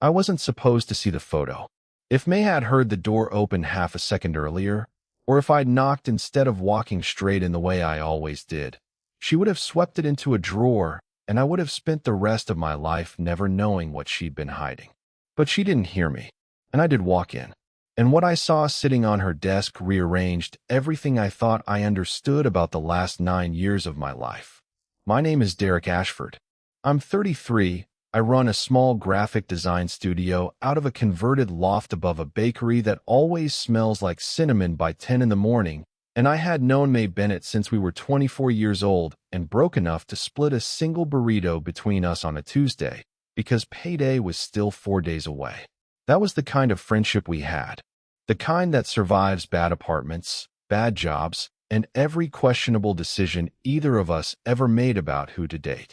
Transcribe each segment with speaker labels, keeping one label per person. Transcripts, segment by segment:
Speaker 1: I wasn't supposed to see the photo. If May had heard the door open half a second earlier, or if I'd knocked instead of walking straight in the way I always did, she would have swept it into a drawer, and I would have spent the rest of my life never knowing what she'd been hiding. But she didn't hear me, and I did walk in. And what I saw sitting on her desk rearranged everything I thought I understood about the last 9 years of my life. My name is Derek Ashford. I'm 33. I run a small graphic design studio out of a converted loft above a bakery that always smells like cinnamon by 10 in the morning, and I had known May Bennett since we were 24 years old and broke enough to split a single burrito between us on a Tuesday, because payday was still 4 days away. That was the kind of friendship we had. The kind that survives bad apartments, bad jobs, and every questionable decision either of us ever made about who to date.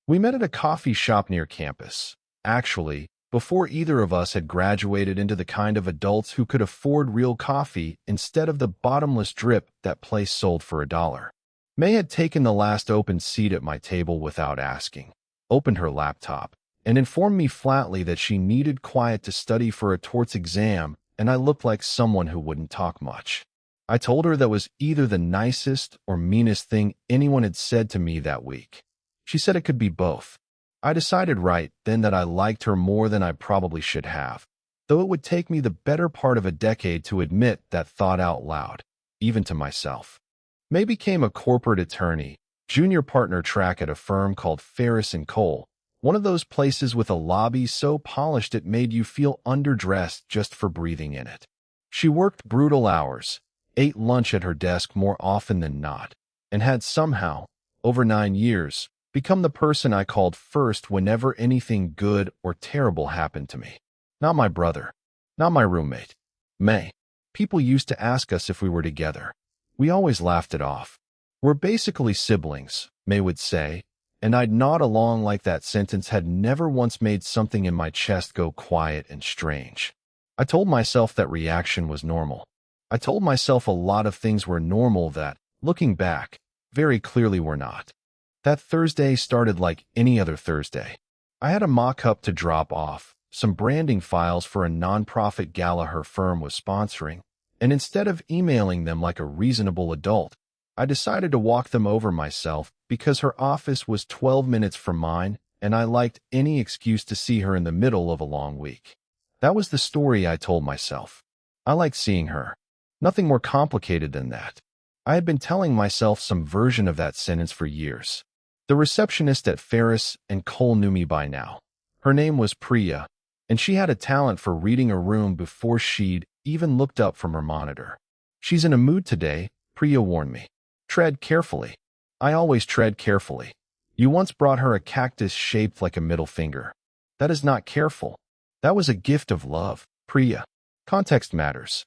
Speaker 1: We met at a coffee shop near campus. Actually, before either of us had graduated into the kind of adults who could afford real coffee instead of the bottomless drip that place sold for $1. May had taken the last open seat at my table without asking, opened her laptop, and informed me flatly that she needed quiet to study for a torts exam, and I looked like someone who wouldn't talk much. I told her that was either the nicest or meanest thing anyone had said to me that week. She said it could be both. I decided right then that I liked her more than I probably should have, though it would take me the better part of a decade to admit that thought out loud, even to myself. May became a corporate attorney, junior partner track at a firm called Ferris & Cole, one of those places with a lobby so polished it made you feel underdressed just for breathing in it. She worked brutal hours, ate lunch at her desk more often than not, and had somehow, over 9 years, become the person I called first whenever anything good or terrible happened to me. Not my brother, not my roommate, May. People used to ask us if we were together. We always laughed it off. We're basically siblings, May would say, and I'd nod along like that sentence had never once made something in my chest go quiet and strange. I told myself that reaction was normal. I told myself a lot of things were normal that, looking back, very clearly were not. That Thursday started like any other Thursday. I had a mock-up to drop off, some branding files for a nonprofit gala her firm was sponsoring, and instead of emailing them like a reasonable adult, I decided to walk them over myself because her office was 12 minutes from mine, and I liked any excuse to see her in the middle of a long week. That was the story I told myself. I liked seeing her. Nothing more complicated than that. I had been telling myself some version of that sentence for years. The receptionist at Ferris & Cole knew me by now. Her name was Priya, and she had a talent for reading a room before she'd even looked up from her monitor. "She's in a mood today," Priya warned me. "Tread carefully." I always tread carefully. You once brought her a cactus shaped like a middle finger. That is not careful. That was a gift of love, Priya. Context matters.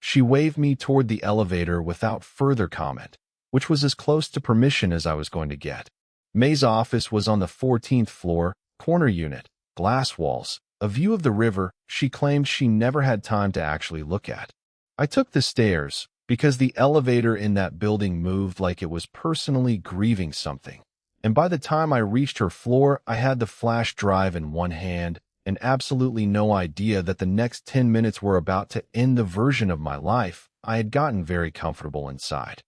Speaker 1: She waved me toward the elevator without further comment, which was as close to permission as I was going to get. May's office was on the 14th floor, corner unit, glass walls, a view of the river she claimed she never had time to actually look at. I took the stairs, because the elevator in that building moved like it was personally grieving something. And by the time I reached her floor, I had the flash drive in one hand and absolutely no idea that the next 10 minutes were about to end the version of my life I had gotten very comfortable inside.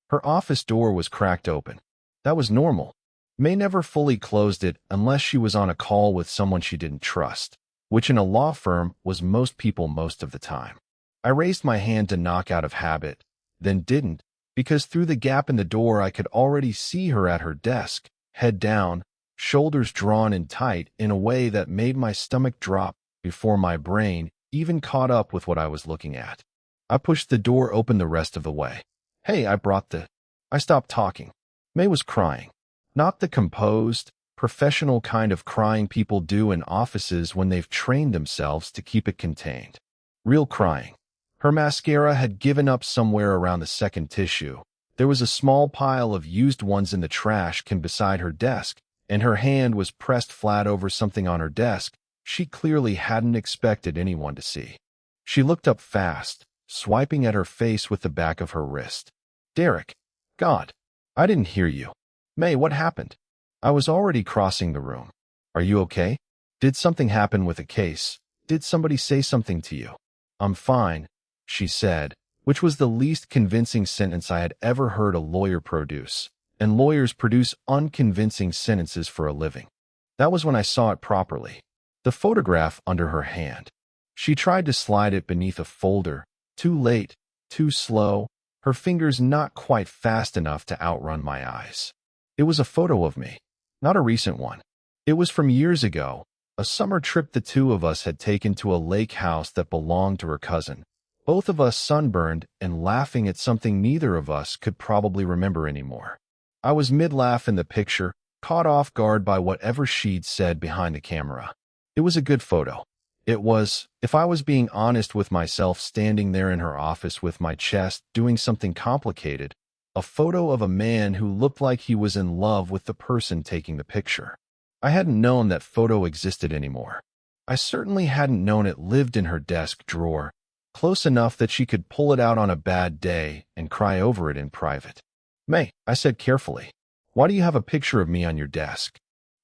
Speaker 1: Her office door was cracked open. That was normal. May never fully closed it unless she was on a call with someone she didn't trust, which in a law firm was most people most of the time. I raised my hand to knock out of habit, then didn't, because through the gap in the door I could already see her at her desk, head down, shoulders drawn in tight in a way that made my stomach drop before my brain even caught up with what I was looking at. I pushed the door open the rest of the way. "Hey, I stopped talking." May was crying. Not the composed, professional kind of crying people do in offices when they've trained themselves to keep it contained. Real crying. Her mascara had given up somewhere around the second tissue. There was a small pile of used ones in the trash can beside her desk, and her hand was pressed flat over something on her desk she clearly hadn't expected anyone to see. She looked up fast, swiping at her face with the back of her wrist. "Derek. God. I didn't hear you." "May, what happened?" I was already crossing the room. "Are you okay?" Did something happen with a case? Did somebody say something to you? I'm fine, she said, which was the least convincing sentence I had ever heard a lawyer produce, and lawyers produce unconvincing sentences for a living. That was when I saw it properly. The photograph under her hand. She tried to slide it beneath a folder. Too late, too slow, her fingers not quite fast enough to outrun my eyes. It was a photo of me, not a recent one. It was from years ago, a summer trip the two of us had taken to a lake house that belonged to her cousin, both of us sunburned and laughing at something neither of us could probably remember anymore. I was mid-laugh in the picture, caught off guard by whatever she'd said behind the camera. It was a good photo. It was, if I was being honest with myself, standing there in her office with my chest doing something complicated, a photo of a man who looked like he was in love with the person taking the picture. I hadn't known that photo existed anymore. I certainly hadn't known it lived in her desk drawer, close enough that she could pull it out on a bad day and cry over it in private. May, I said carefully, why do you have a picture of me on your desk?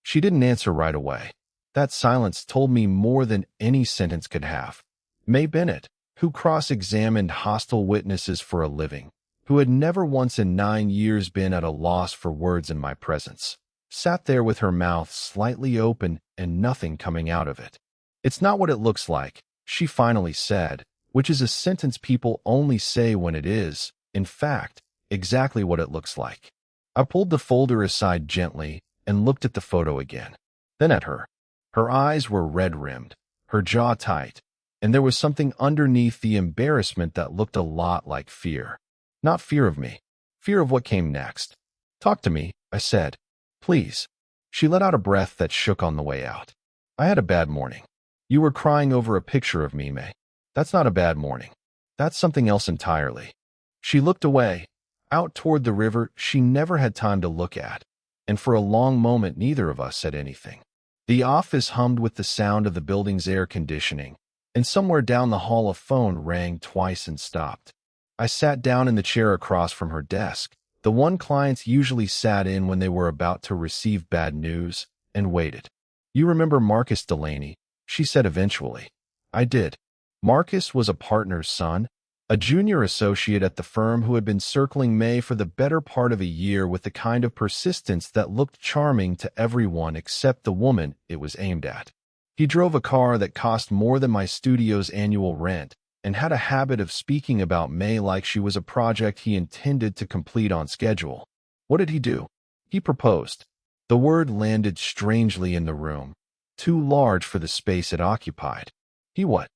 Speaker 1: She didn't answer right away. That silence told me more than any sentence could have. May Bennett, who cross-examined hostile witnesses for a living, who had never once in 9 years been at a loss for words in my presence, sat there with her mouth slightly open and nothing coming out of it. It's not what it looks like, she finally said, which is a sentence people only say when it is, in fact, exactly what it looks like. I pulled the folder aside gently and looked at the photo again, then at her. Her eyes were red-rimmed, her jaw tight, and there was something underneath the embarrassment that looked a lot like fear. Not fear of me, fear of what came next. Talk to me, I said. Please. She let out a breath that shook on the way out. I had a bad morning. You were crying over a picture of me, May. That's not a bad morning. That's something else entirely. She looked away, out toward the river she never had time to look at, and for a long moment neither of us said anything. The office hummed with the sound of the building's air conditioning, and somewhere down the hall a phone rang twice and stopped. I sat down in the chair across from her desk, the one clients usually sat in when they were about to receive bad news, and waited. You remember Marcus Delaney, she said eventually. I did. Marcus was a partner's son, a junior associate at the firm who had been circling May for the better part of a year with the kind of persistence that looked charming to everyone except the woman it was aimed at. He drove a car that cost more than my studio's annual rent and had a habit of speaking about May like she was a project he intended to complete on schedule. What did he do? He proposed. The word landed strangely in the room, too large for the space it occupied. He what?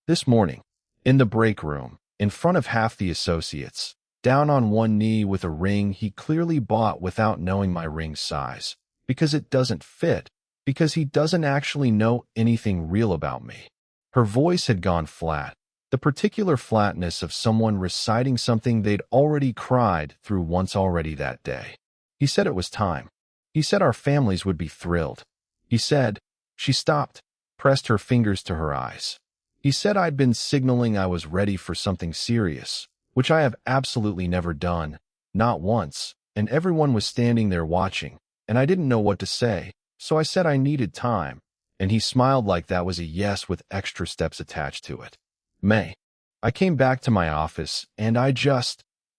Speaker 1: This morning, in the break room, in front of half the associates, down on one knee with a ring he clearly bought without knowing my ring size, because it doesn't fit, because he doesn't actually know anything real about me. Her voice had gone flat, the particular flatness of someone reciting something they'd already cried through once already that day. He said it was time. He said our families would be thrilled. He said, she stopped, pressed her fingers to her eyes. He said I'd been signaling I was ready for something serious, which I have absolutely never done, not once, and everyone was standing there watching, and I didn't know what to say, so I said I needed time, and he smiled like that was a yes with extra steps attached to it. May. I came back to my office, and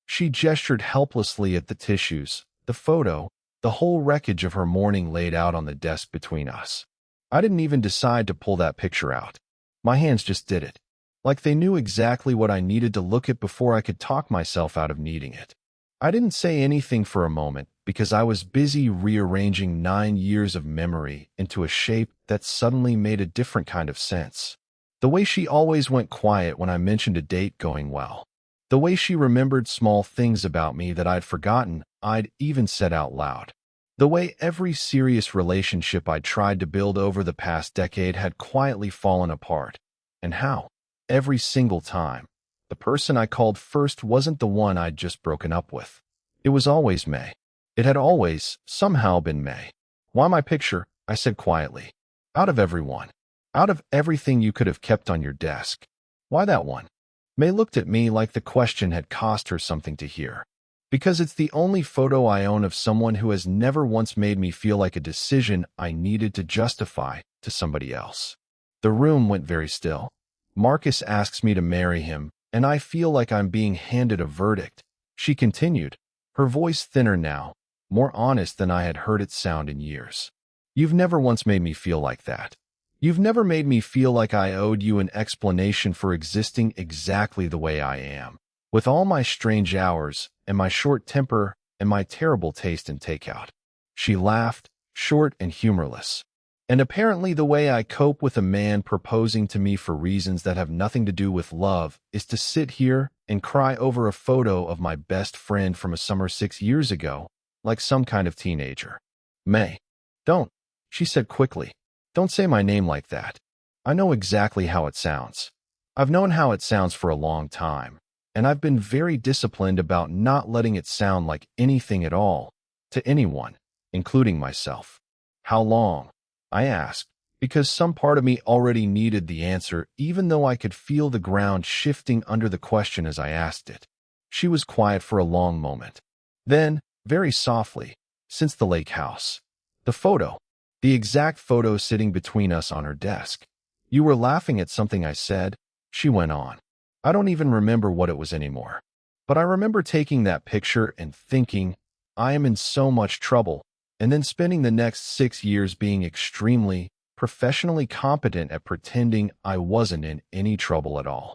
Speaker 1: she gestured helplessly at the tissues, the photo, the whole wreckage of her morning laid out on the desk between us. I didn't even decide to pull that picture out. My hands just did it, like they knew exactly what I needed to look at before I could talk myself out of needing it. I didn't say anything for a moment because I was busy rearranging 9 years of memory into a shape that suddenly made a different kind of sense. The way she always went quiet when I mentioned a date going well. The way she remembered small things about me that I'd forgotten I'd even said out loud. The way every serious relationship I'd tried to build over the past decade had quietly fallen apart. And how, every single time, the person I called first wasn't the one I'd just broken up with. It was always May. It had always, somehow, been May. Why my picture? I said quietly. Out of everyone. Out of everything you could have kept on your desk. Why that one? May looked at me like the question had cost her something to hear. Because it's the only photo I own of someone who has never once made me feel like a decision I needed to justify to somebody else. The room went very still. Marcus asks me to marry him, and I feel like I'm being handed a verdict. She continued, her voice thinner now, more honest than I had heard it sound in years. You've never once made me feel like that. You've never made me feel like I owed you an explanation for existing exactly the way I am, with all my strange hours, and my short temper, and my terrible taste in takeout. She laughed, short and humorless. And apparently the way I cope with a man proposing to me for reasons that have nothing to do with love is to sit here and cry over a photo of my best friend from a summer 6 years ago, like some kind of teenager. May. Don't, she said quickly. Don't say my name like that. I know exactly how it sounds. I've known how it sounds for a long time, and I've been very disciplined about not letting it sound like anything at all, to anyone, including myself. How long? I asked, because some part of me already needed the answer, even though I could feel the ground shifting under the question as I asked it. She was quiet for a long moment. Then, very softly, since the lake house. The photo. The exact photo sitting between us on her desk. You were laughing at something I said, she went on. I don't even remember what it was anymore. But I remember taking that picture and thinking, I am in so much trouble, and then spending the next 6 years being extremely, professionally competent at pretending I wasn't in any trouble at all.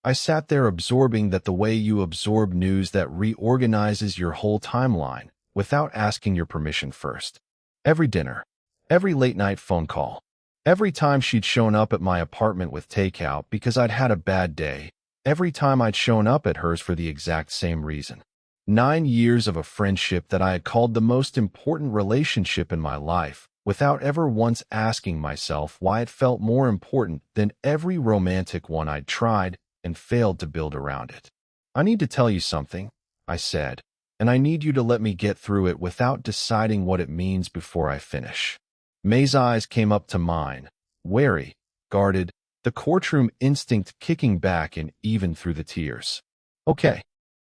Speaker 1: I sat there absorbing that the way you absorb news that reorganizes your whole timeline without asking your permission first. Every dinner, every late-night phone call, every time she'd shown up at my apartment with takeout because I'd had a bad day, every time I'd shown up at hers for the exact same reason. 9 years of a friendship that I had called the most important relationship in my life, without ever once asking myself why it felt more important than every romantic one I'd tried and failed to build around it. I need to tell you something, I said, and I need you to let me get through it without deciding what it means before I finish. May's eyes came up to mine, wary, guarded, the courtroom instinct kicking back and even through the tears. Okay.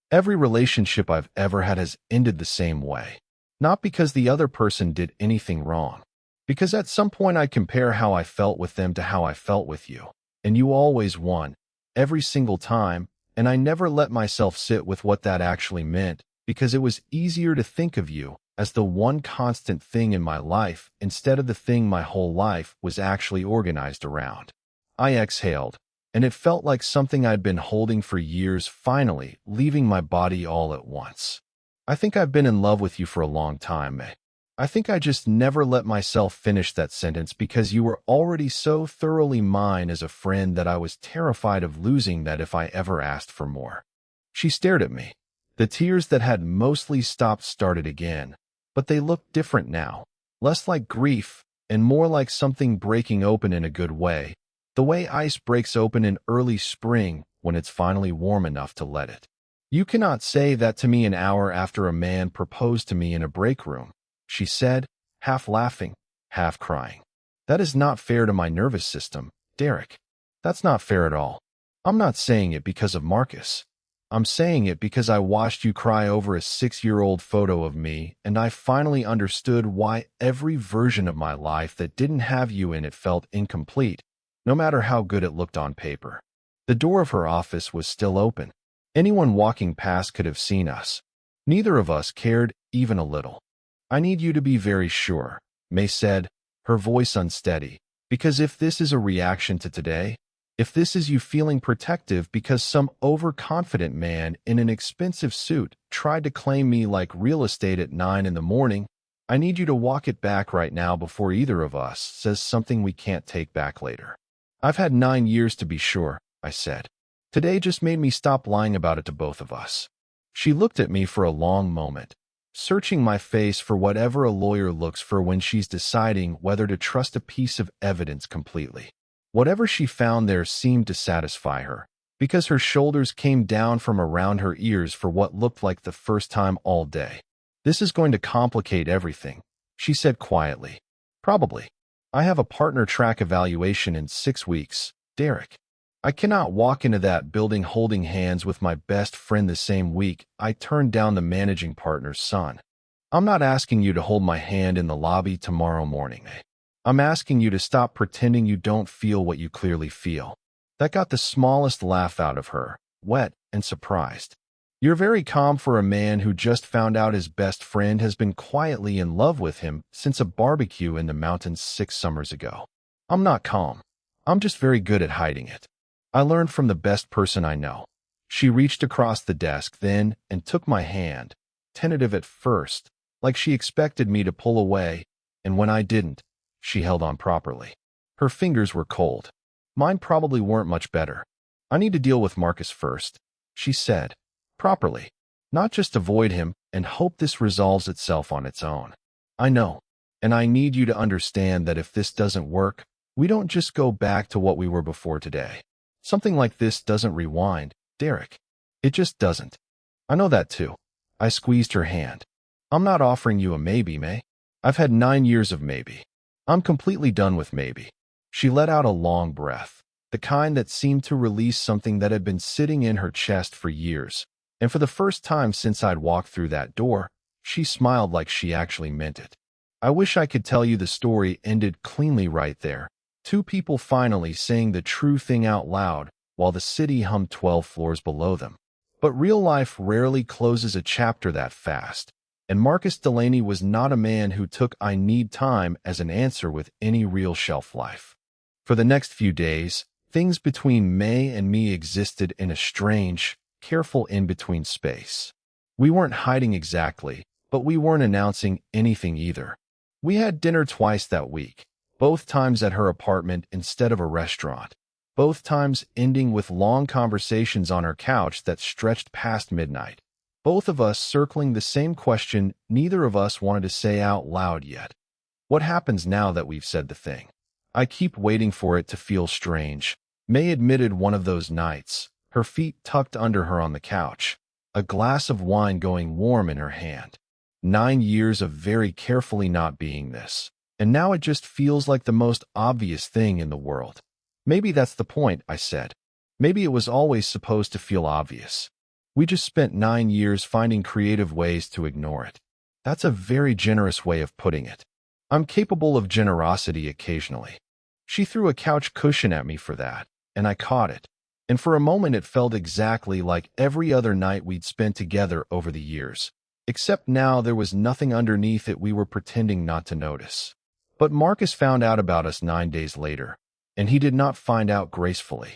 Speaker 1: Every relationship I've ever had has ended the same way. Not because the other person did anything wrong. Because at some point I compare how I felt with them to how I felt with you. And you always won, every single time, and I never let myself sit with what that actually meant, because it was easier to think of you as the one constant thing in my life instead of the thing my whole life was actually organized around. I exhaled, and it felt like something I'd been holding for years finally leaving my body all at once. I think I've been in love with you for a long time, May. I think I just never let myself finish that sentence because you were already so thoroughly mine as a friend that I was terrified of losing that if I ever asked for more. She stared at me. The tears that had mostly stopped started again, but they looked different now, less like grief and more like something breaking open in a good way, the way ice breaks open in early spring when it's finally warm enough to let it. You cannot say that to me an hour after a man proposed to me in a break room, she said, half laughing, half crying. That is not fair to my nervous system, Derek. That's not fair at all. I'm not saying it because of Marcus. I'm saying it because I watched you cry over a 6-year-old photo of me, and I finally understood why every version of my life that didn't have you in it felt incomplete, no matter how good it looked on paper. The door of her office was still open. Anyone walking past could have seen us. Neither of us cared even a little. I need you to be very sure, May said, her voice unsteady, because if this is a reaction to today, if this is you feeling protective because some overconfident man in an expensive suit tried to claim me like real estate at 9 in the morning, I need you to walk it back right now before either of us says something we can't take back later. I've had 9 years to be sure, I said. Today just made me stop lying about it to both of us. She looked at me for a long moment, searching my face for whatever a lawyer looks for when she's deciding whether to trust a piece of evidence completely. Whatever she found there seemed to satisfy her, because her shoulders came down from around her ears for what looked like the first time all day. This is going to complicate everything, she said quietly. Probably. I have a partner track evaluation in 6 weeks, Derek. I cannot walk into that building holding hands with my best friend the same week I turned down the managing partner's son. I'm not asking you to hold my hand in the lobby tomorrow morning. I'm asking you to stop pretending you don't feel what you clearly feel. That got the smallest laugh out of her, wet and surprised. You're very calm for a man who just found out his best friend has been quietly in love with him since a barbecue in the mountains 6 summers ago. I'm not calm. I'm just very good at hiding it. I learned from the best person I know. She reached across the desk then and took my hand, tentative at first, like she expected me to pull away, and when I didn't, she held on properly. Her fingers were cold. Mine probably weren't much better. I need to deal with Marcus first, she said. Properly. Not just avoid him and hope this resolves itself on its own. I know. And I need you to understand that if this doesn't work, we don't just go back to what we were before today. Something like this doesn't rewind, Derek. It just doesn't. I know that too. I squeezed her hand. I'm not offering you a maybe, May. I've had 9 years of maybe. I'm completely done with maybe. She let out a long breath, the kind that seemed to release something that had been sitting in her chest for years. And for the first time since I'd walked through that door, she smiled like she actually meant it. I wish I could tell you the story ended cleanly right there. Two people finally saying the true thing out loud while the city hummed 12 floors below them. But real life rarely closes a chapter that fast. And Marcus Delaney was not a man who took "I need time" as an answer with any real shelf life. For the next few days, things between May and me existed in a strange, careful in-between space. We weren't hiding exactly, but we weren't announcing anything either. We had dinner twice that week, both times at her apartment instead of a restaurant, both times ending with long conversations on her couch that stretched past midnight. Both of us circling the same question neither of us wanted to say out loud yet. What happens now that we've said the thing? I keep waiting for it to feel strange. May admitted one of those nights, her feet tucked under her on the couch, a glass of wine going warm in her hand. 9 years of very carefully not being this, and now it just feels like the most obvious thing in the world. Maybe that's the point, I said. Maybe it was always supposed to feel obvious. We just spent 9 years finding creative ways to ignore it. That's a very generous way of putting it. I'm capable of generosity occasionally. She threw a couch cushion at me for that, and I caught it. And for a moment it felt exactly like every other night we'd spent together over the years. Except now there was nothing underneath it we were pretending not to notice. But Marcus found out about us 9 days later, and he did not find out gracefully.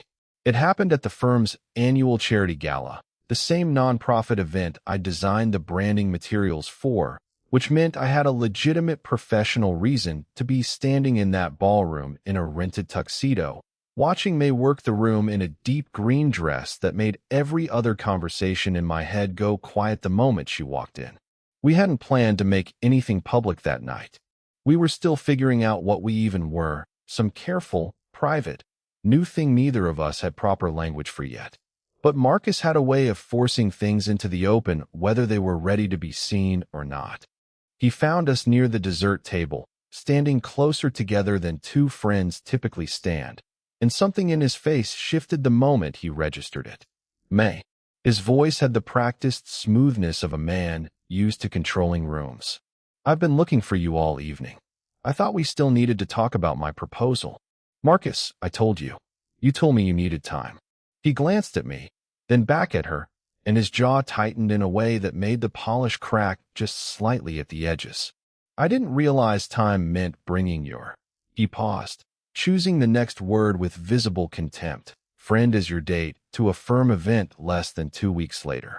Speaker 1: It happened at the firm's annual charity gala, the same nonprofit event I designed the branding materials for, which meant I had a legitimate professional reason to be standing in that ballroom in a rented tuxedo, watching May work the room in a deep green dress that made every other conversation in my head go quiet the moment she walked in. We hadn't planned to make anything public that night. We were still figuring out what we even were, some careful, private, new thing neither of us had proper language for yet. But Marcus had a way of forcing things into the open whether they were ready to be seen or not. He found us near the dessert table, standing closer together than two friends typically stand, and something in his face shifted the moment he registered it. May. His voice had the practiced smoothness of a man used to controlling rooms. I've been looking for you all evening. I thought we still needed to talk about my proposal. Marcus, I told you. You told me you needed time. He glanced at me, then back at her, and his jaw tightened in a way that made the polish crack just slightly at the edges. I didn't realize time meant bringing your. He paused, choosing the next word with visible contempt, friend as your date, to a firm event less than 2 weeks later.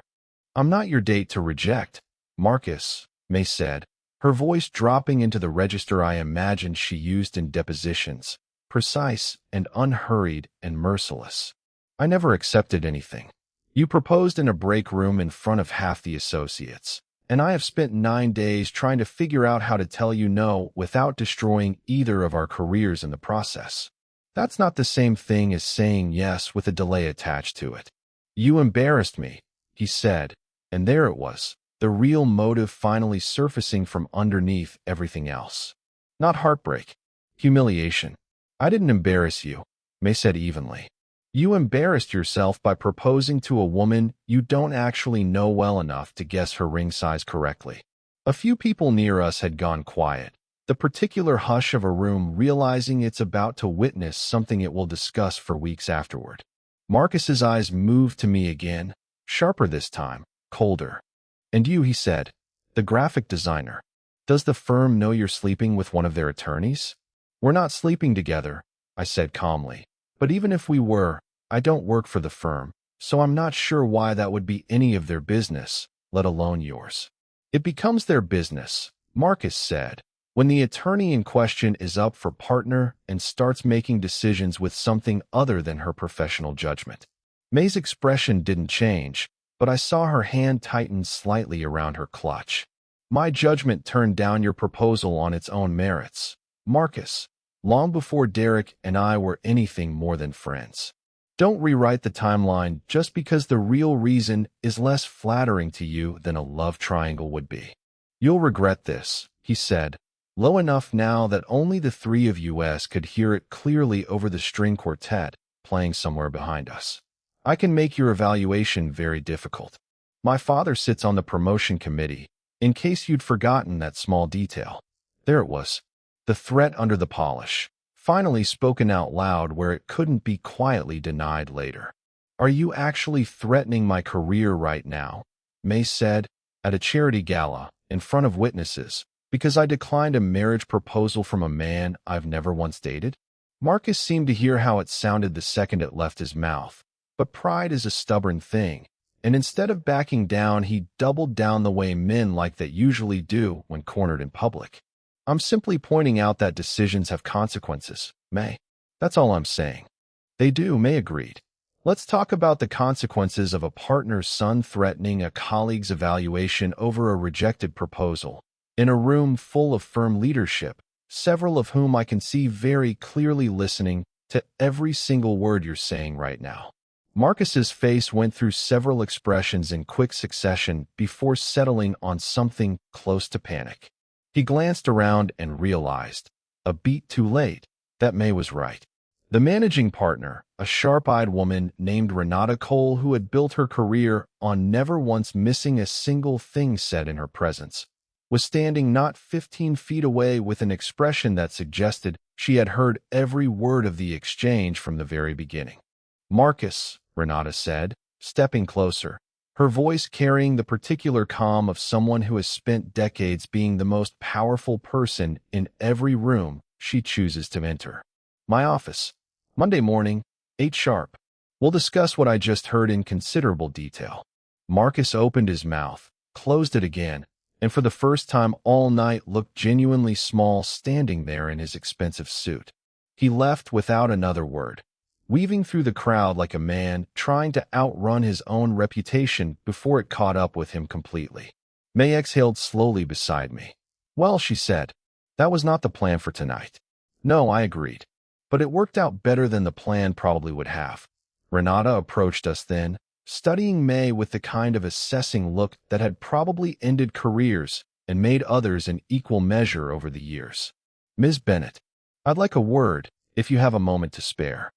Speaker 1: I'm not your date to reject, Marcus, May said, her voice dropping into the register I imagined she used in depositions, precise and unhurried and merciless. I never accepted anything. You proposed in a break room in front of half the associates, and I have spent 9 days trying to figure out how to tell you no without destroying either of our careers in the process. That's not the same thing as saying yes with a delay attached to it. You embarrassed me, he said, and there it was, the real motive finally surfacing from underneath everything else. Not heartbreak, humiliation. I didn't embarrass you, May said evenly. You embarrassed yourself by proposing to a woman you don't actually know well enough to guess her ring size correctly. A few people near us had gone quiet, The particular hush of a room realizing it's about to witness something it will discuss for weeks afterward. Marcus's eyes moved to me again, sharper this time, colder. "And you," he said, "the graphic designer. Does the firm know you're sleeping with one of their attorneys?" "We're not sleeping together," I said calmly. "But even if we were, I don't work for the firm, so I'm not sure why that would be any of their business, let alone yours." "It becomes their business," Marcus said, "when the attorney in question is up for partner and starts making decisions with something other than her professional judgment." May's expression didn't change, but I saw her hand tighten slightly around her clutch. "My judgment turned down your proposal on its own merits, Marcus, long before Derek and I were anything more than friends. Don't rewrite the timeline just because the real reason is less flattering to you than a love triangle would be. You'll regret this," he said, low enough now that only the three of us could hear it clearly over the string quartet playing somewhere behind us. "I can make your evaluation very difficult. My father sits on the promotion committee, in case you'd forgotten that small detail." There it was, the threat under the polish, finally spoken out loud where it couldn't be quietly denied later. "Are you actually threatening my career right now?" May said, at a charity gala, in front of witnesses, "because I declined a marriage proposal from a man I've never once dated?" Marcus seemed to hear how it sounded the second it left his mouth, but pride is a stubborn thing, and instead of backing down, he doubled down the way men like that usually do when cornered in public. "I'm simply pointing out that decisions have consequences, May. That's all I'm saying." "They do," May agreed. "Let's talk about the consequences of a partner's son threatening a colleague's evaluation over a rejected proposal, in a room full of firm leadership, several of whom I can see very clearly listening to every single word you're saying right now." Marcus's face went through several expressions in quick succession before settling on something close to panic. He glanced around and realized, a beat too late, that May was right. The managing partner, a sharp-eyed woman named Renata Cole who had built her career on never once missing a single thing said in her presence, was standing not 15 feet away with an expression that suggested she had heard every word of the exchange from the very beginning. "Marcus," Renata said, stepping closer, her voice carrying the particular calm of someone who has spent decades being the most powerful person in every room she chooses to enter. "My office. Monday morning, 8 sharp. We'll discuss what I just heard in considerable detail." Marcus opened his mouth, closed it again, and for the first time all night looked genuinely small standing there in his expensive suit. He left without another word, weaving through the crowd like a man trying to outrun his own reputation before it caught up with him completely. May exhaled slowly beside me. "Well," she said, "that was not the plan for tonight." "No," I agreed. "But it worked out better than the plan probably would have." Renata approached us then, studying May with the kind of assessing look that had probably ended careers and made others in equal measure over the years. "Ms. Bennett, I'd like a word, if you have a moment to spare."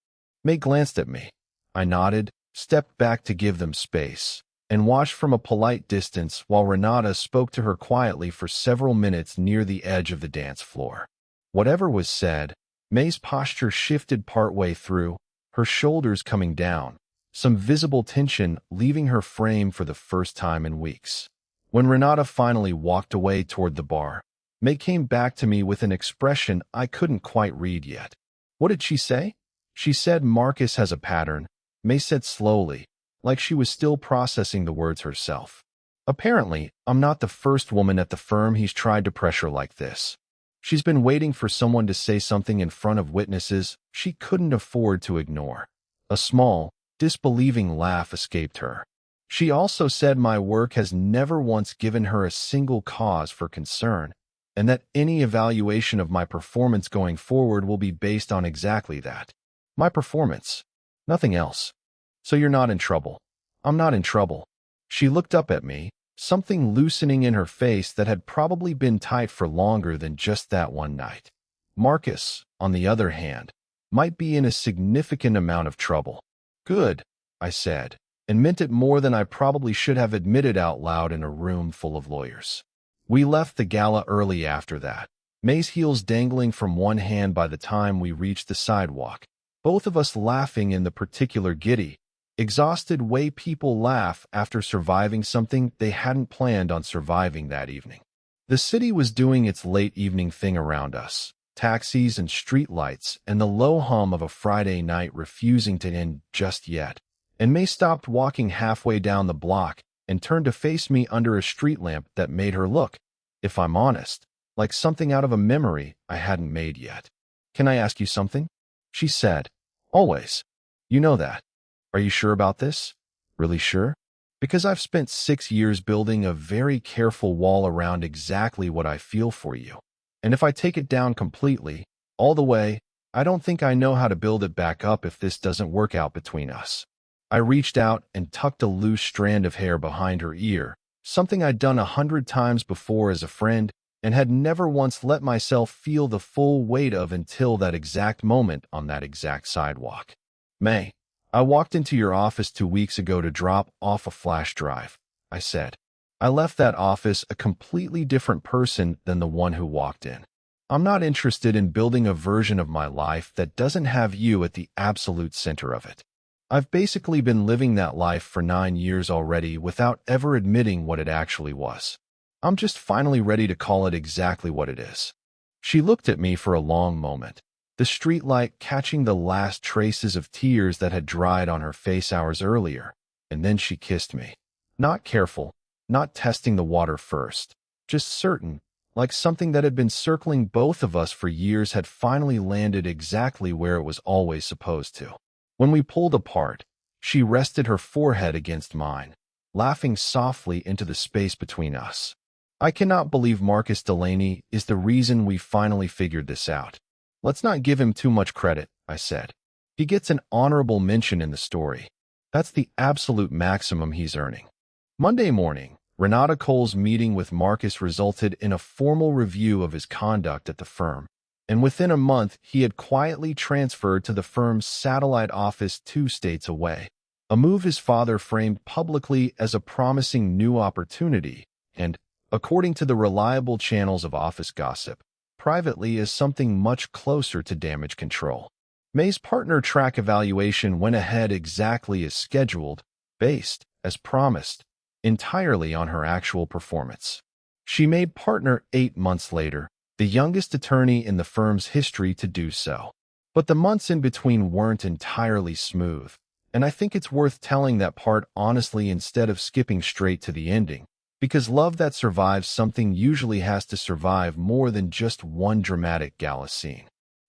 Speaker 1: May glanced at me. I nodded, stepped back to give them space, and watched from a polite distance while Renata spoke to her quietly for several minutes near the edge of the dance floor. Whatever was said, May's posture shifted partway through, her shoulders coming down, some visible tension leaving her frame for the first time in weeks. When Renata finally walked away toward the bar, May came back to me with an expression I couldn't quite read yet. "What did she say?" "She said Marcus has a pattern," May said slowly, like she was still processing the words herself. "Apparently, I'm not the first woman at the firm he's tried to pressure like this. She's been waiting for someone to say something in front of witnesses she couldn't afford to ignore." A small, disbelieving laugh escaped her. "She also said my work has never once given her a single cause for concern, and that any evaluation of my performance going forward will be based on exactly that. My performance. Nothing else. So you're not in trouble." "I'm not in trouble." She looked up at me, something loosening in her face that had probably been tight for longer than just that one night. "Marcus, on the other hand, might be in a significant amount of trouble." "Good," I said, and meant it more than I probably should have admitted out loud in a room full of lawyers. We left the gala early after that, May's heels dangling from one hand by the time we reached the sidewalk, both of us laughing in the particular giddy, exhausted way people laugh after surviving something they hadn't planned on surviving that evening. The city was doing its late evening thing around us, taxis and streetlights and the low hum of a Friday night refusing to end just yet. And May stopped walking halfway down the block and turned to face me under a street lamp that made her look, if I'm honest, like something out of a memory I hadn't made yet. "Can I ask you something?" she said. "Always. You know that. Are you sure about this? Really sure? Because I've spent 6 years building a very careful wall around exactly what I feel for you. And if I take it down completely, all the way, I don't think I know how to build it back up if this doesn't work out between us." I reached out and tucked a loose strand of hair behind her ear, something I'd done 100 times before as a friend and had never once let myself feel the full weight of until that exact moment on that exact sidewalk. "May, I walked into your office 2 weeks ago to drop off a flash drive," I said. "I left that office a completely different person than the one who walked in. I'm not interested in building a version of my life that doesn't have you at the absolute center of it. I've basically been living that life for 9 years already without ever admitting what it actually was. I'm just finally ready to call it exactly what it is." She looked at me for a long moment, the streetlight catching the last traces of tears that had dried on her face hours earlier, and then she kissed me. Not careful, not testing the water first, just certain, like something that had been circling both of us for years had finally landed exactly where it was always supposed to. When we pulled apart, she rested her forehead against mine, laughing softly into the space between us. "I cannot believe Marcus Delaney is the reason we finally figured this out. Let's not give him too much credit," I said. "He gets an honorable mention in the story. That's the absolute maximum he's earning." Monday morning, Renata Cole's meeting with Marcus resulted in a formal review of his conduct at the firm, and within a month he had quietly transferred to the firm's satellite office 2 states away, a move his father framed publicly as a promising new opportunity and, according to the reliable channels of office gossip, privately as something much closer to damage control. May's partner track evaluation went ahead exactly as scheduled, based, as promised, entirely on her actual performance. She made partner 8 months later, the youngest attorney in the firm's history to do so. But the months in between weren't entirely smooth, and I think it's worth telling that part honestly instead of skipping straight to the ending, because love that survives something usually has to survive more than just one dramatic gala scene.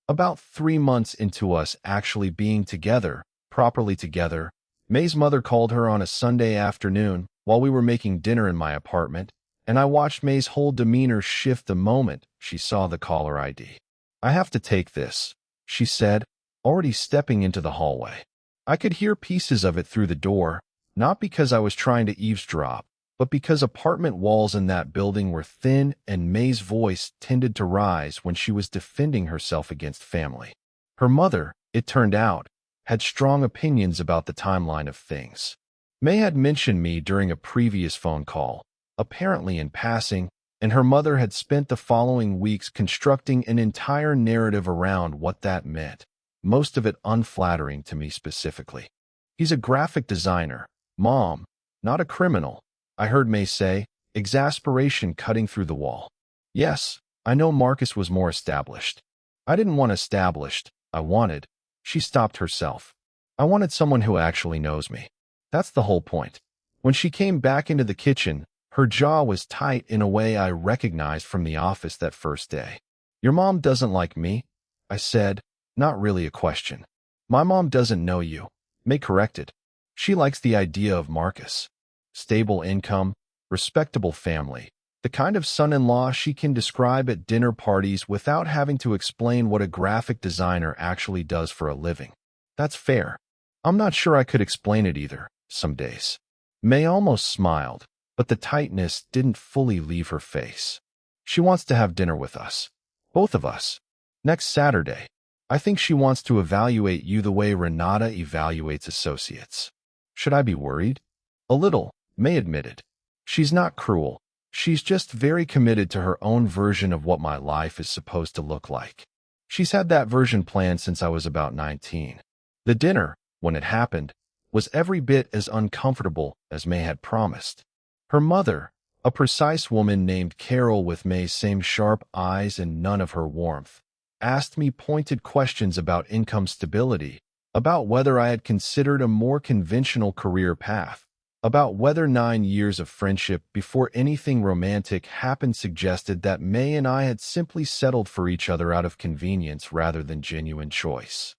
Speaker 1: About 3 months into us actually being together, properly together, May's mother called her on a Sunday afternoon while we were making dinner in my apartment, and I watched May's whole demeanor shift the moment she saw the caller ID. "I have to take this," she said, already stepping into the hallway. I could hear pieces of it through the door, not because I was trying to eavesdrop, but because apartment walls in that building were thin and May's voice tended to rise when she was defending herself against family. Her mother, it turned out, had strong opinions about the timeline of things. May had mentioned me during a previous phone call, apparently in passing, and her mother had spent the following weeks constructing an entire narrative around what that meant, most of it unflattering to me specifically. "He's a graphic designer, Mom, not a criminal," I heard May say, exasperation cutting through the wall. "Yes, I know Marcus was more established. I didn't want established, I wanted." She stopped herself. "I wanted someone who actually knows me. That's the whole point." When she came back into the kitchen, her jaw was tight in a way I recognized from the office that first day. "Your mom doesn't like me," I said, not really a question. "My mom doesn't know you," May corrected. "She likes the idea of Marcus. Stable income, respectable family, the kind of son-in-law she can describe at dinner parties without having to explain what a graphic designer actually does for a living. That's fair. I'm not sure I could explain it either, some days." May almost smiled, but the tightness didn't fully leave her face. "She wants to have dinner with us. Both of us. Next Saturday. I think she wants to evaluate you the way Renata evaluates associates." "Should I be worried?" "A little," May admitted. "She's not cruel. She's just very committed to her own version of what my life is supposed to look like. She's had that version planned since I was about 19. The dinner, when it happened, was every bit as uncomfortable as May had promised. Her mother, a precise woman named Carol with May's same sharp eyes and none of her warmth, asked me pointed questions about income stability, about whether I had considered a more conventional career path, about whether 9 years of friendship before anything romantic happened suggested that May and I had simply settled for each other out of convenience rather than genuine choice.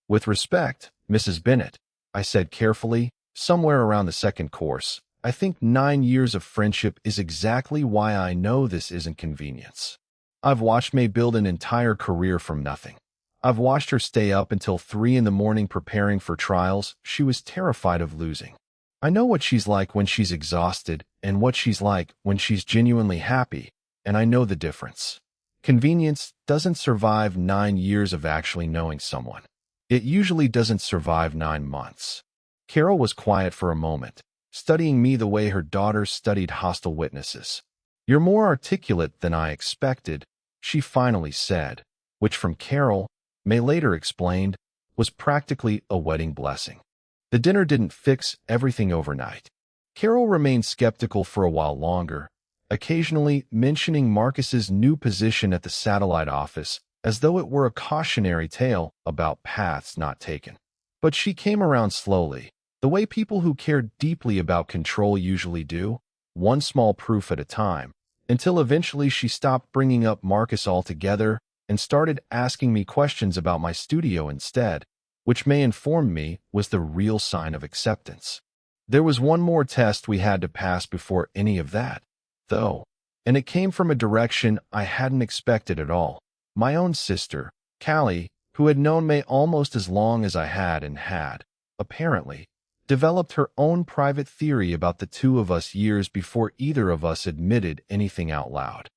Speaker 1: With respect, Mrs. Bennet, I said carefully, somewhere around the second course, I think 9 years of friendship is exactly why I know this isn't convenience. I've watched May build an entire career from nothing. I've watched her stay up until 3 in the morning preparing for trials she was terrified of losing. I know what she's like when she's exhausted and what she's like when she's genuinely happy, and I know the difference. Convenience doesn't survive 9 years of actually knowing someone. It usually doesn't survive 9 months. Carol was quiet for a moment, studying me the way her daughters studied hostile witnesses. You're more articulate than I expected, she finally said, which from Carol, May later explained, was practically a wedding blessing. The dinner didn't fix everything overnight. Carol remained skeptical for a while longer, occasionally mentioning Marcus's new position at the satellite office as though it were a cautionary tale about paths not taken. But she came around slowly, the way people who care deeply about control usually do, one small proof at a time, until eventually she stopped bringing up Marcus altogether and started asking me questions about my studio instead, which May informed me was the real sign of acceptance. There was one more test we had to pass before any of that, though, and it came from a direction I hadn't expected at all. My own sister, Callie, who had known May almost as long as I had and had, apparently, developed her own private theory about the two of us years before either of us admitted anything out loud.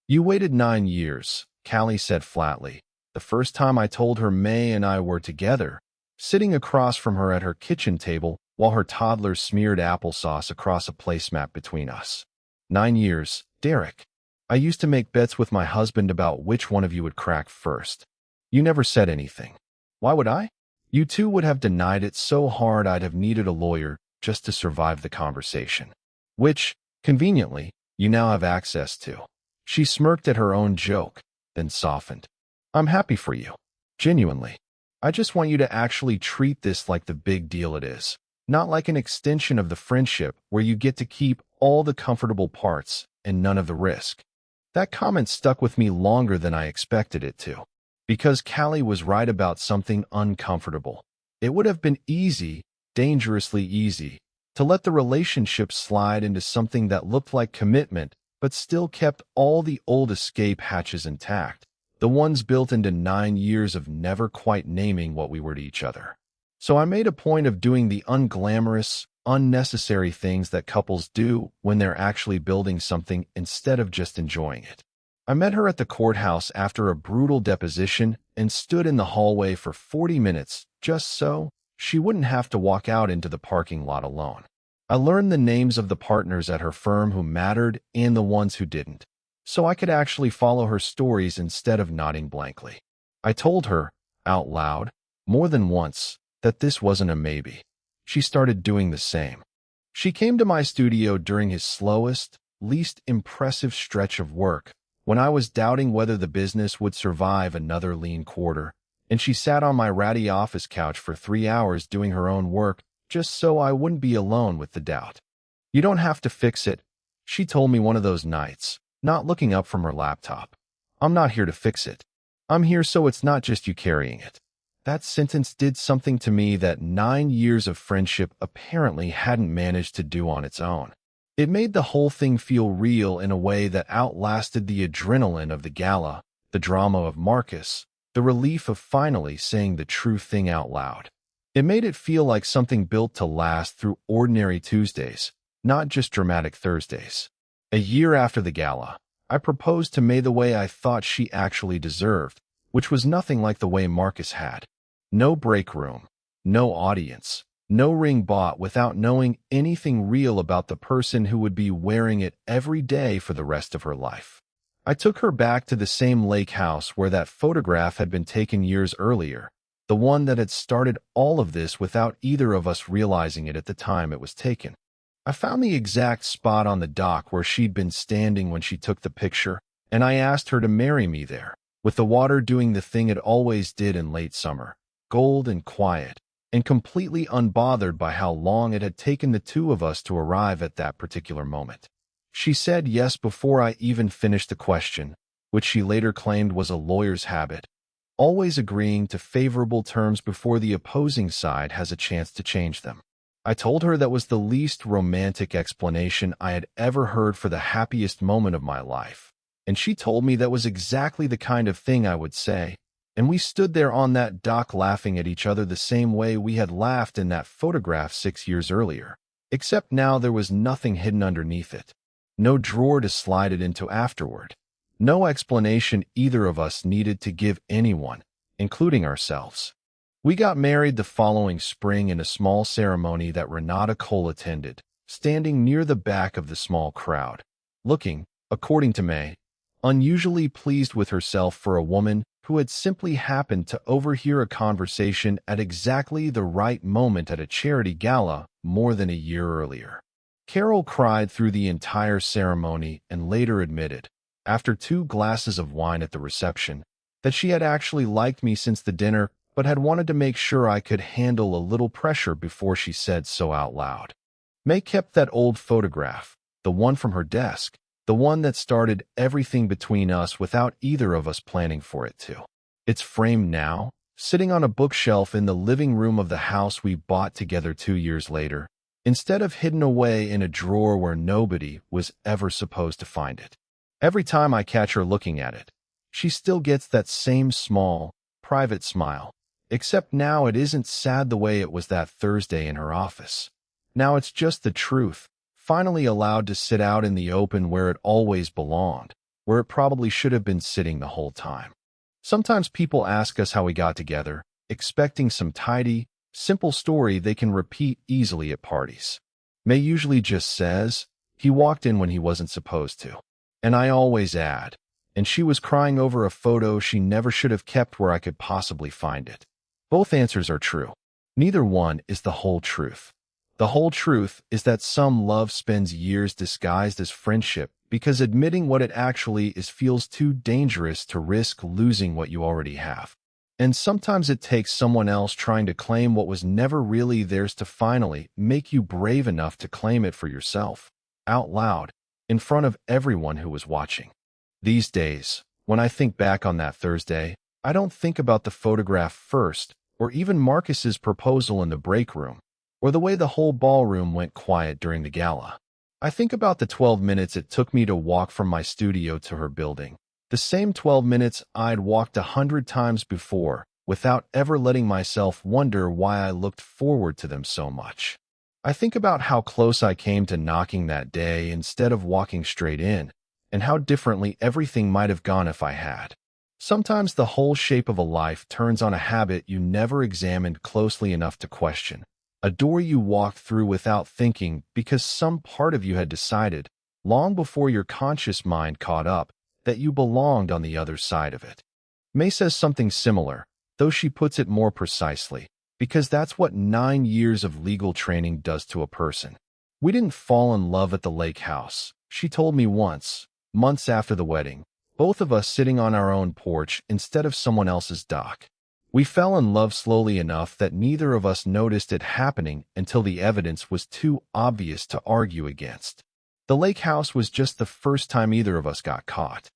Speaker 1: You waited 9 years, Callie said flatly. The first time I told her May and I were together, sitting across from her at her kitchen table while her toddler smeared applesauce across a placemat between us. 9 years, Derek. I used to make bets with my husband about which one of you would crack first. You never said anything. Why would I? You two would have denied it so hard I'd have needed a lawyer just to survive the conversation. Which, conveniently, you now have access to. She smirked at her own joke, then softened. I'm happy for you. Genuinely. I just want you to actually treat this like the big deal it is, not like an extension of the friendship where you get to keep all the comfortable parts and none of the risk. That comment stuck with me longer than I expected it to, because Callie was right about something uncomfortable. It would have been easy, dangerously easy, to let the relationship slide into something that looked like commitment but still kept all the old escape hatches intact, the ones built into 9 years of never quite naming what we were to each other. So I made a point of doing the unglamorous, unnecessary things that couples do when they're actually building something instead of just enjoying it. I met her at the courthouse after a brutal deposition and stood in the hallway for 40 minutes just so she wouldn't have to walk out into the parking lot alone. I learned the names of the partners at her firm who mattered and the ones who didn't, so I could actually follow her stories instead of nodding blankly. I told her, out loud, more than once, that this wasn't a maybe. She started doing the same. She came to my studio during his slowest, least impressive stretch of work, when I was doubting whether the business would survive another lean quarter, and she sat on my ratty office couch for 3 hours doing her own work just so I wouldn't be alone with the doubt. You don't have to fix it, she told me one of those nights, not looking up from her laptop. I'm not here to fix it. I'm here so it's not just you carrying it. That sentence did something to me that 9 years of friendship apparently hadn't managed to do on its own. It made the whole thing feel real in a way that outlasted the adrenaline of the gala, the drama of Marcus, the relief of finally saying the true thing out loud. It made it feel like something built to last through ordinary Tuesdays, not just dramatic Thursdays. A year after the gala, I proposed to May the way I thought she actually deserved, which was nothing like the way Marcus had. No break room, no audience, No ring bought without knowing anything real about the person who would be wearing it every day for the rest of her life. I took her back to the same lake house where that photograph had been taken years earlier, the one that had started all of this without either of us realizing it at the time it was taken. I found the exact spot on the dock where she'd been standing when she took the picture, and I asked her to marry me there, with the water doing the thing it always did in late summer, gold and quiet, and completely unbothered by how long it had taken the two of us to arrive at that particular moment. She said yes before I even finished the question, which she later claimed was a lawyer's habit, always agreeing to favorable terms before the opposing side has a chance to change them. I told her that was the least romantic explanation I had ever heard for the happiest moment of my life, and she told me that was exactly the kind of thing I would say, and we stood there on that dock laughing at each other the same way we had laughed in that photograph 6 years earlier, except now there was nothing hidden underneath it, no drawer to slide it into afterward, no explanation either of us needed to give anyone, including ourselves. We got married the following spring in a small ceremony that Renata Cole attended, standing near the back of the small crowd, looking, according to May, unusually pleased with herself for a woman who had simply happened to overhear a conversation at exactly the right moment at a charity gala more than a year earlier. Carol cried through the entire ceremony and later admitted, after 2 glasses of wine at the reception, that she had actually liked me since the dinner but had wanted to make sure I could handle a little pressure before she said so out loud. May kept that old photograph, the one from her desk, the one that started everything between us without either of us planning for it to. It's framed now, sitting on a bookshelf in the living room of the house we bought together 2 years later, instead of hidden away in a drawer where nobody was ever supposed to find it. Every time I catch her looking at it, she still gets that same small, private smile. Except now it isn't sad the way it was that Thursday in her office. Now it's just the truth, finally allowed to sit out in the open where it always belonged, where it probably should have been sitting the whole time. Sometimes people ask us how we got together, expecting some tidy, simple story they can repeat easily at parties. May usually just says, he walked in when he wasn't supposed to. And I always add, and she was crying over a photo she never should have kept where I could possibly find it. Both answers are true. Neither one is the whole truth. The whole truth is that some love spends years disguised as friendship because admitting what it actually is feels too dangerous to risk losing what you already have. And sometimes it takes someone else trying to claim what was never really theirs to finally make you brave enough to claim it for yourself, out loud, in front of everyone who was watching. These days, when I think back on that Thursday, I don't think about the photograph first, or even Marcus's proposal in the break room, or the way the whole ballroom went quiet during the gala. I think about the 12 minutes it took me to walk from my studio to her building, the same 12 minutes I'd walked 100 times before, without ever letting myself wonder why I looked forward to them so much. I think about how close I came to knocking that day instead of walking straight in, and how differently everything might have gone if I had. Sometimes the whole shape of a life turns on a habit you never examined closely enough to question, a door you walked through without thinking because some part of you had decided, long before your conscious mind caught up, that you belonged on the other side of it. May says something similar, though she puts it more precisely, because that's what 9 years of legal training does to a person. We didn't fall in love at the lake house, she told me once, months after the wedding, both of us sitting on our own porch instead of someone else's dock. We fell in love slowly enough that neither of us noticed it happening until the evidence was too obvious to argue against. The lake house was just the first time either of us got caught.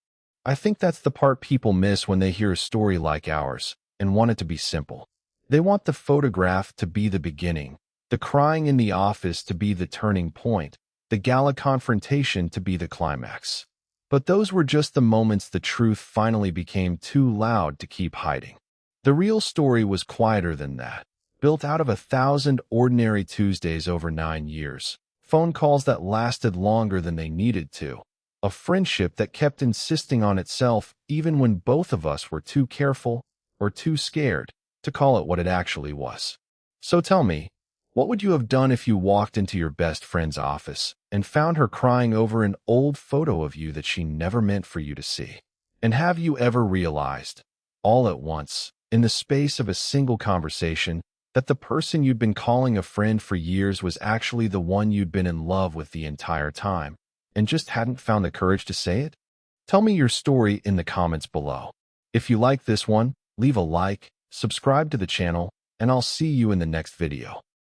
Speaker 1: I think that's the part people miss when they hear a story like ours and want it to be simple. They want the photograph to be the beginning, the crying in the office to be the turning point, the gala confrontation to be the climax. But those were just the moments the truth finally became too loud to keep hiding. The real story was quieter than that, built out of 1,000 ordinary Tuesdays over 9 years, phone calls that lasted longer than they needed to, a friendship that kept insisting on itself even when both of us were too careful or too scared to call it what it actually was. So tell me, What would you have done if you walked into your best friend's office and found her crying over an old photo of you that she never meant for you to see? And have you ever realized, all at once, in the space of a single conversation, that the person you'd been calling a friend for years was actually the one you'd been in love with the entire time, and just hadn't found the courage to say it? Tell me your story in the comments below. If you like this one, leave a like, subscribe to the channel, and I'll see you in the next video.